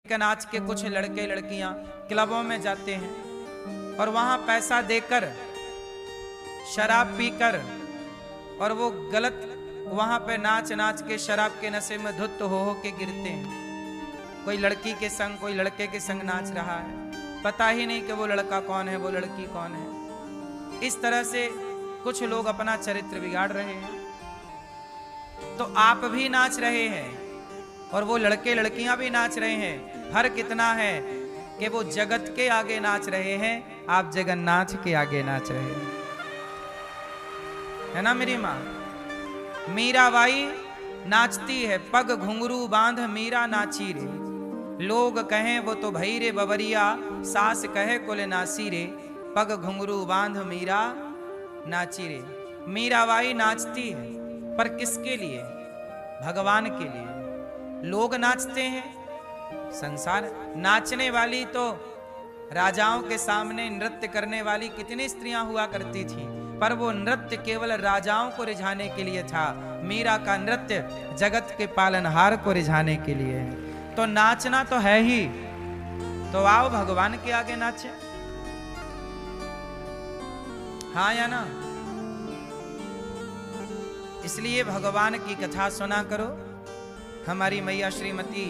के नाच के कुछ लड़के लड़कियां क्लबों में जाते हैं और वहां पैसा देकर शराब पीकर और वो गलत वहां पे नाच नाच के शराब के नशे में धुत हो के गिरते हैं। कोई लड़की के संग कोई लड़के के संग नाच रहा है, पता ही नहीं कि वो लड़का कौन है वो लड़की कौन है। इस तरह से कुछ लोग अपना चरित्र बिगाड़ रहे हैं। तो आप भी नाच रहे हैं और वो लड़के लड़कियां भी नाच रहे हैं। फर्क इतना है कि वो जगत के आगे नाच रहे हैं, आप जगन्नाथ के आगे नाच रहे हैं, है ना मेरी माँ। मीराबाई नाचती है, पग घुंघरू बांध मीरा नाची रे, लोग कहें वो तो भई रे बबरिया, सास कहे कुल नासी रे, पग घुंघरू बांध मीरा नाची रे। मीराबाई नाचती है, पर किसके लिए? भगवान के लिए। लोग नाचते हैं, संसार। नाचने वाली तो राजाओं के सामने नृत्य करने वाली कितनी स्त्रियां हुआ करती थी, पर वो नृत्य केवल राजाओं को रिझाने के लिए था। मीरा का नृत्य जगत के पालनहार को रिझाने के लिए है। तो नाचना तो है ही, तो आओ भगवान के आगे नाचे, हाँ या ना। इसलिए भगवान की कथा सुना करो। हमारी मैया श्रीमती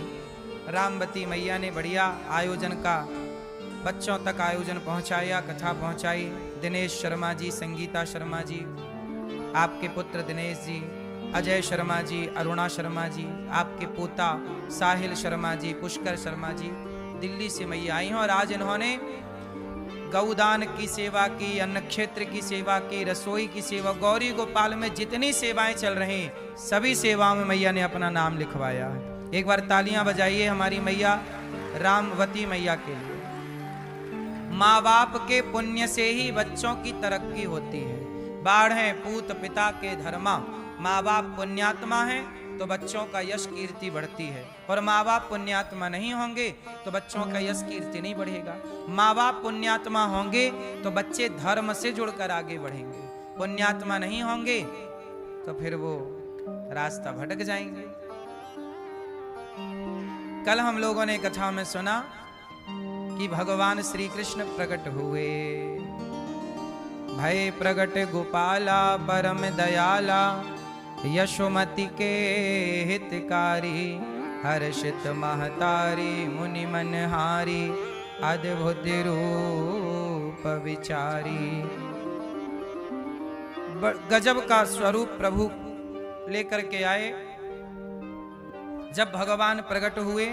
रामवती मैया ने बढ़िया आयोजन का बच्चों तक आयोजन पहुंचाया, कथा पहुंचाई। दिनेश शर्मा जी, संगीता शर्मा जी, आपके पुत्र दिनेश जी, अजय शर्मा जी, अरुणा शर्मा जी, आपके पोता साहिल शर्मा जी, पुष्कर शर्मा जी दिल्ली से मैया आई हैं और आज इन्होंने गौदान की सेवा की, अन्न क्षेत्र की सेवा की, रसोई की सेवा, गौरी गोपाल में जितनी सेवाएं चल रही सभी सेवाओं में मैया ने अपना नाम लिखवाया है। एक बार तालियां बजाइए हमारी मैया रामवती मैया के लिए। माँ बाप के पुण्य से ही बच्चों की तरक्की होती है। बाढ़े पूत पिता के धर्मा, माँ बाप पुण्यात्मा हैं तो बच्चों का यश कीर्ति बढ़ती है, और माँ बाप पुण्यात्मा नहीं होंगे तो बच्चों का यश कीर्ति नहीं बढ़ेगा। माँ बाप पुण्यात्मा होंगे तो बच्चे धर्म से जुड़कर आगे बढ़ेंगे, पुण्यात्मा नहीं होंगे तो फिर वो रास्ता भटक जाएंगे। कल हम लोगों ने कथा में सुना कि भगवान श्री कृष्ण प्रकट हुए, भय प्रगट गोपाला परम दयाला, यशोमति के हितकारी, हर्षित महतारी मुनि मनहारी, अद्भुत रूप विचारी। गजब का स्वरूप प्रभु लेकर के आए। जब भगवान प्रकट हुए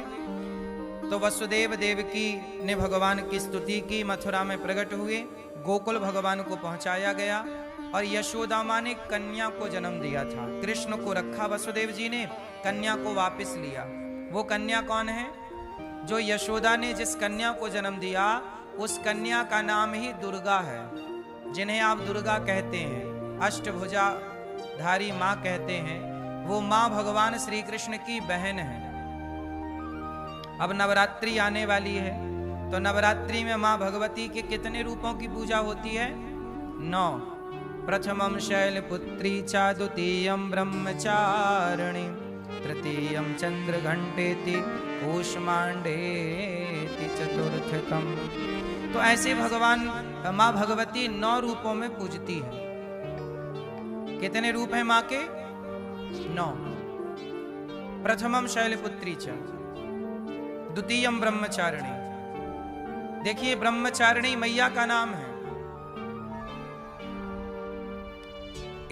तो वसुदेव देवकी ने भगवान की स्तुति की, मथुरा में प्रकट हुए, गोकुल भगवान को पहुंचाया गया और यशोदा मां ने कन्या को जन्म दिया था। कृष्ण को रखा वसुदेव जी ने, कन्या को वापस लिया। वो कन्या कौन है? जो यशोदा ने जिस कन्या को जन्म दिया उस कन्या का नाम ही दुर्गा है, जिन्हें आप दुर्गा कहते हैं, अष्टभुजा धारी मां कहते हैं। वो मां भगवान श्री कृष्ण की बहन है। अब नवरात्रि आने वाली है तो नवरात्रि में मां भगवती के कितने रूपों की पूजा होती है? 9। प्रथमं शैलपुत्री च, द्वितीयं ब्रह्मचारिणी, तृतीयं चंद्रघंटेति, कूष्मांडेति, चतुर्थकम। तो ऐसे भगवान मां भगवती 9 रूपों में पूजती है। कितने रूप हैं मां के? 9। प्रथमं शैलपुत्री च, द्वितीयं ब्रह्मचारिणी। देखिए ब्रह्मचारिणी मैया का नाम है।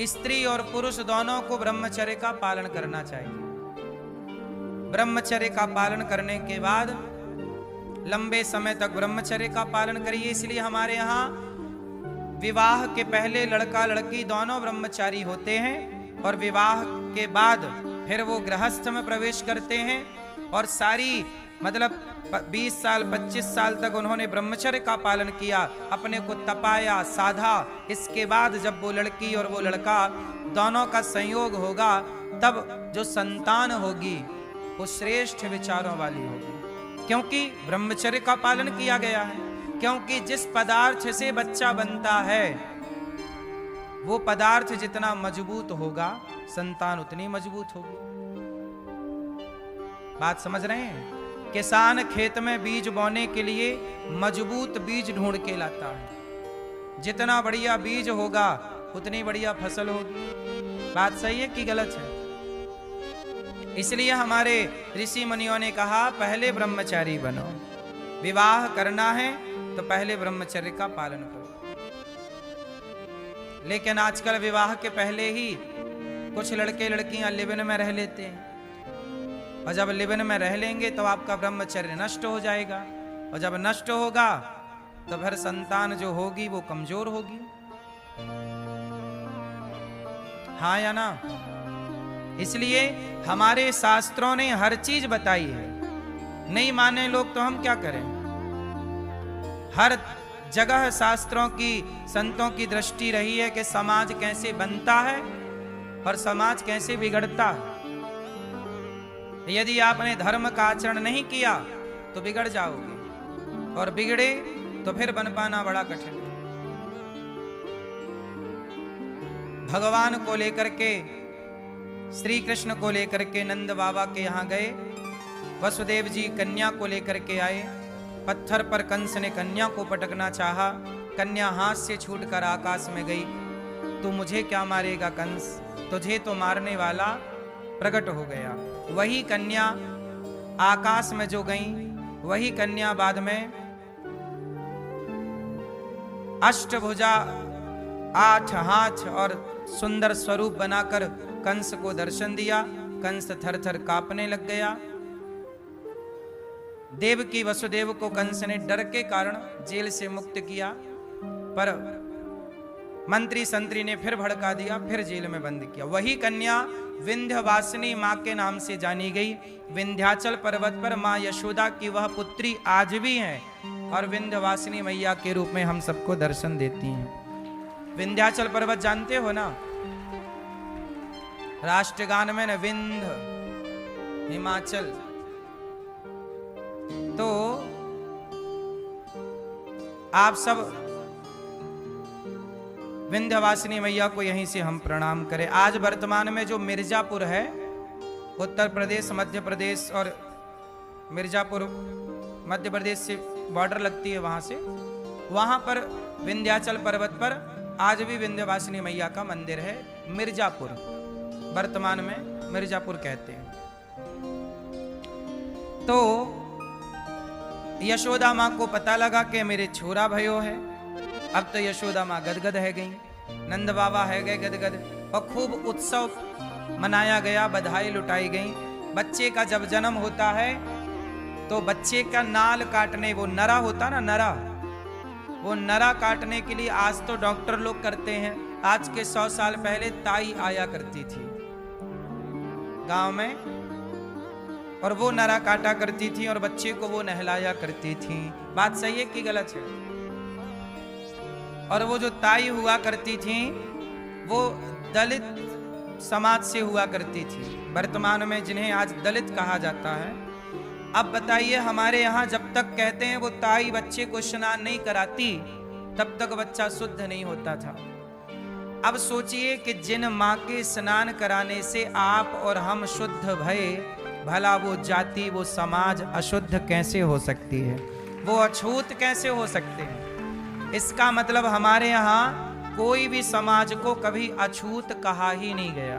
स्त्री और पुरुष दोनों को ब्रह्मचर्य का पालन करना चाहिए। ब्रह्मचर्य का पालन करने के बाद लंबे समय तक ब्रह्मचर्य का पालन करिए। इसलिए हमारे यहाँ विवाह के पहले लड़का लड़की दोनों ब्रह्मचारी होते हैं और विवाह के बाद फिर वो गृहस्थ में प्रवेश करते हैं और सारी मतलब 20 साल 25 साल तक उन्होंने ब्रह्मचर्य का पालन किया, अपने को तपाया, साधा। इसके बाद जब वो लड़की और वो लड़का दोनों का संयोग होगा तब जो संतान होगी वो श्रेष्ठ विचारों वाली होगी, क्योंकि ब्रह्मचर्य का पालन किया गया है। क्योंकि जिस पदार्थ से बच्चा बनता है वो पदार्थ जितना मजबूत होगा संतान उतनी मजबूत होगी। बात समझ रहे हैं? किसान खेत में बीज बोने के लिए मजबूत बीज ढूंढ के लाता है। जितना बढ़िया बीज होगा उतनी बढ़िया फसल होगी। बात सही है कि गलत है? इसलिए हमारे ऋषि मुनियों ने कहा पहले ब्रह्मचारी बनो। विवाह करना है तो पहले ब्रह्मचर्य का पालन करो। लेकिन आजकल विवाह के पहले ही कुछ लड़के लड़कियां लिव-इन में रह लेते हैं, और जब लिव-इन में रह लेंगे तो आपका ब्रह्मचर्य नष्ट हो जाएगा, और जब नष्ट होगा तो फिर संतान जो होगी वो कमजोर होगी। हाँ या ना? इसलिए हमारे शास्त्रों ने हर चीज बताई है। नहीं माने लोग तो हम क्या करें? हर जगह शास्त्रों की, संतों की दृष्टि रही है कि समाज कैसे बनता है और समाज कैसे बिगड़ता है। यदि आपने धर्म का आचरण नहीं किया तो बिगड़ जाओगे, और बिगड़े तो फिर बन पाना बड़ा कठिन है। भगवान को लेकर के, श्री कृष्ण को लेकर के नंद बाबा के यहां गए। वसुदेव जी कन्या को लेकर के आए। पत्थर पर कंस ने कन्या को पटकना चाहा, कन्या हाथ से छूटकर आकाश में गई। तू मुझे क्या मारेगा कंस, तुझे तो मारने वाला प्रकट हो गया। वही कन्या आकाश में जो गई, वही कन्या बाद में अष्टभुजा, 8 हाथ और सुंदर स्वरूप बनाकर कंस को दर्शन दिया। कंस थर थर कांपने लग गया। देवकी वसुदेव को कंस ने डर के कारण जेल से मुक्त किया, पर मंत्री संतरी ने फिर भड़का दिया, फिर जेल में बंद किया। वही कन्या विंध्यवासिनी मां के नाम से जानी गई। विंध्याचल पर्वत पर मां यशोदा की वह पुत्री आज भी है, और विंध्यवासिनी मैया के रूप में हम सबको दर्शन देती हैं। विंध्याचल पर्वत जानते हो ना? राष्ट्रगान में न विंध्य, हिमाचल। तो आप सब विंध्यवासिनी मैया को यहीं से हम प्रणाम करें। आज वर्तमान में जो मिर्जापुर है, उत्तर प्रदेश, मध्य प्रदेश, और मिर्जापुर मध्य प्रदेश से बॉर्डर लगती है, वहां से, वहां पर विंध्याचल पर्वत पर आज भी विंध्यवासिनी मैया का मंदिर है। मिर्जापुर, वर्तमान में मिर्जापुर कहते हैं। तो यशोदा माँ को पता लगा कि मेरे छोरा भयो है। अब तो यशोदा माँ गदगद है गई, नंद बाबा है गए गदगद, और खूब उत्सव मनाया गया, बधाई लुटाई गई। बच्चे का जब जन्म होता है तो बच्चे का नाल काटने, वो नरा होता ना, नरा, वो नरा काटने के लिए आज तो डॉक्टर लोग करते हैं। आज के 100 साल पहले ताई आया करती थी गांव में, और वो नरा काटा करती थी और बच्चे को वो नहलाया करती थी। बात सही है कि गलत है? और वो जो ताई हुआ करती थी वो दलित समाज से हुआ करती थी, वर्तमान में जिन्हें आज दलित कहा जाता है। अब बताइए, हमारे यहाँ जब तक कहते हैं वो ताई बच्चे को स्नान नहीं कराती, तब तक बच्चा शुद्ध नहीं होता था। अब सोचिए कि जिन माँ के स्नान कराने से आप और हम शुद्ध भये, भला वो जाति, वो समाज अशुद्ध कैसे हो सकती है? वो अछूत कैसे हो सकते हैं? इसका मतलब हमारे यहाँ कोई भी समाज को कभी अछूत कहा ही नहीं गया।